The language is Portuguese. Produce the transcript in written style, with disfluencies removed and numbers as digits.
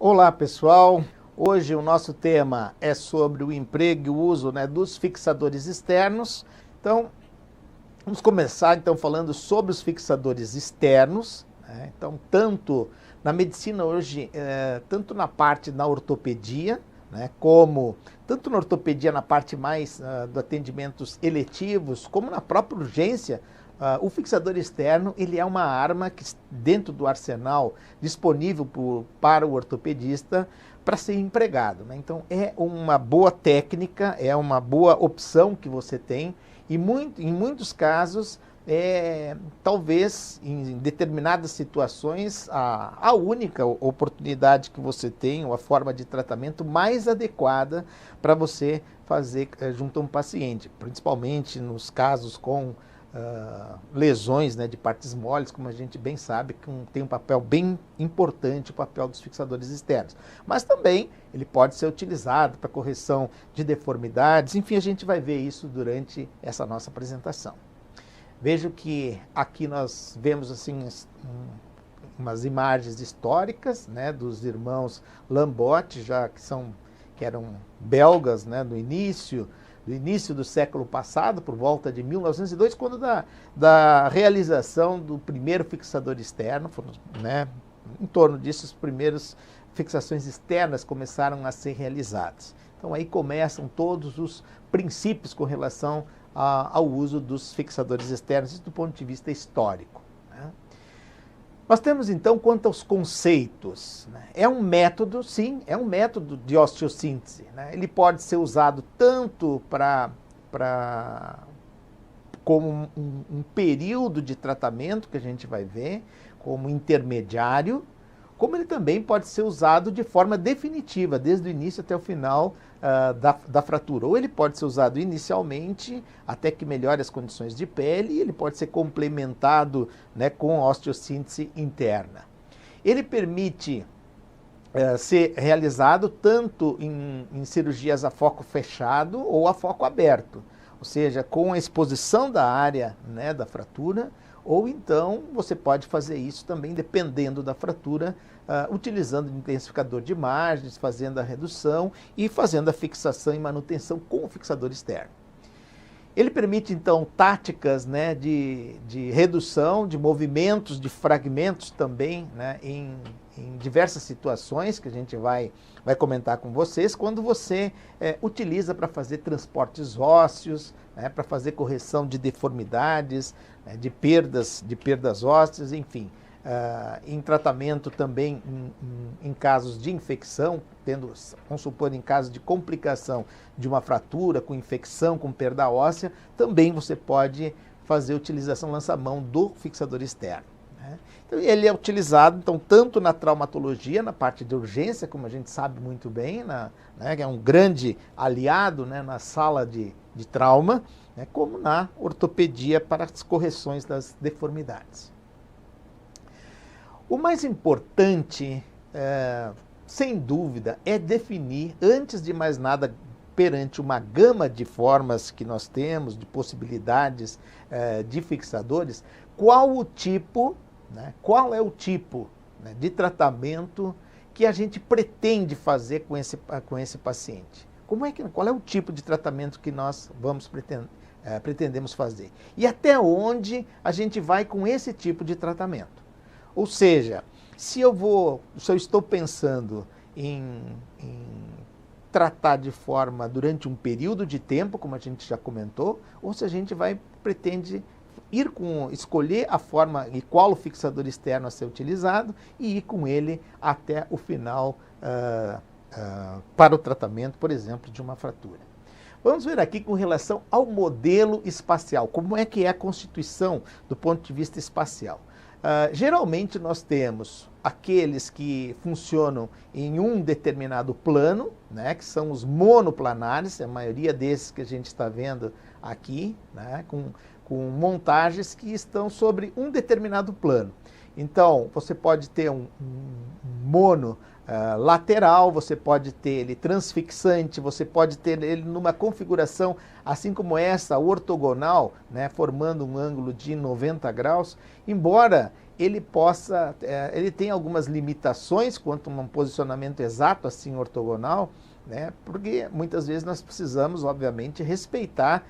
Olá pessoal, hoje o nosso tema é sobre o emprego e o uso, dos fixadores externos. Então, vamos começar falando sobre os fixadores externos. Então, tanto na medicina hoje, tanto na parte da ortopedia, como tanto na ortopedia na parte mais de atendimentos eletivos, como na própria urgência, o fixador externo ele é uma arma que dentro do arsenal disponível para o ortopedista para ser empregado. Então é uma boa técnica, é uma boa opção que você tem e em muitos casos talvez em determinadas situações a única oportunidade que você tem ou a forma de tratamento mais adequada para você fazer junto a um paciente, principalmente nos casos com lesões de partes moles, como a gente bem sabe, que tem um papel bem importante, o papel dos fixadores externos. Mas também ele pode ser utilizado para correção de deformidades, enfim, a gente vai ver isso durante essa nossa apresentação. Vejo que aqui nós vemos assim umas imagens históricas dos irmãos Lambot, que eram belgas do início do século passado, por volta de 1902, quando da realização do primeiro fixador externo, em torno disso as primeiras fixações externas começaram a ser realizadas. Então aí começam todos os princípios com relação ao uso dos fixadores externos do ponto de vista histórico. Nós temos então quanto aos conceitos. É um método, sim, é um método de osteossíntese. Ele pode ser usado tanto como um período de tratamento, que a gente vai ver, como intermediário, como ele também pode ser usado de forma definitiva, desde o início até o final da fratura. Ou ele pode ser usado inicialmente, até que melhore as condições de pele, e ele pode ser complementado com a osteossíntese interna. Ele permite ser realizado tanto em cirurgias a foco fechado ou a foco aberto, ou seja, com a exposição da área da fratura, ou então você pode fazer isso também, dependendo da fratura, utilizando o intensificador de margens, fazendo a redução e fazendo a fixação e manutenção com o fixador externo. Ele permite, então, táticas de redução de movimentos, de fragmentos também, em diversas situações que a gente vai comentar com vocês, quando você utiliza para fazer transportes ósseos, para fazer correção de deformidades, de perdas ósseas, enfim. Em tratamento também em casos de infecção, vamos supor, em caso de complicação de uma fratura, com infecção, com perda óssea, também você pode fazer utilização lança-mão do fixador externo. Então, ele é utilizado tanto na traumatologia, na parte de urgência, como a gente sabe muito bem, que é um grande aliado na sala de trauma, como na ortopedia para as correções das deformidades. O mais importante, sem dúvida, é definir, antes de mais nada, perante uma gama de formas que nós temos, de possibilidades de fixadores, qual é o tipo de tratamento que a gente pretende fazer com esse paciente. Qual é o tipo de tratamento que nós pretendemos fazer? E até onde a gente vai com esse tipo de tratamento? Ou seja, se eu estou pensando em tratar de forma durante um período de tempo, como a gente já comentou, ou se a gente pretende escolher a forma e qual o fixador externo a ser utilizado e ir com ele até o final para o tratamento, por exemplo, de uma fratura. Vamos ver aqui com relação ao modelo espacial, como é que é a constituição do ponto de vista espacial. Geralmente nós temos aqueles que funcionam em um determinado plano, que são os monoplanares, a maioria desses que a gente está vendo aqui, com montagens que estão sobre um determinado plano. Então, você pode ter um mono lateral, você pode ter ele transfixante, você pode ter ele numa configuração assim como essa, ortogonal, formando um ângulo de 90 graus, embora ele possa, ele tem algumas limitações quanto a um posicionamento exato assim ortogonal, né? Porque muitas vezes nós precisamos, obviamente, respeitar